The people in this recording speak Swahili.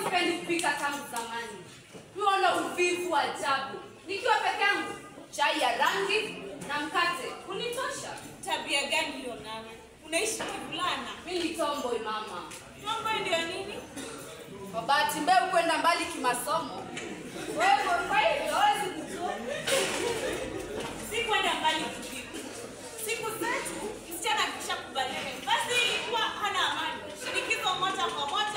Sipendi kupika tangu zamani. Niona uvivu ajabu. Nikiwa peke yangu, chai ya rangi na mkate unitosha. Tabia gani hiyo nani? Unaishi kivulana? Mimi ni tomboy mama. Tomboy ndio nini? Kwa bahati mbaya kwenda mbali kimasomo. Wewe kwa hiyo hawezi kujua. Si kwenda mbali kivipi? Siku zetu msichana akishakubaliana basi ilikuwa hana amani. Shinikizo moja kwa moja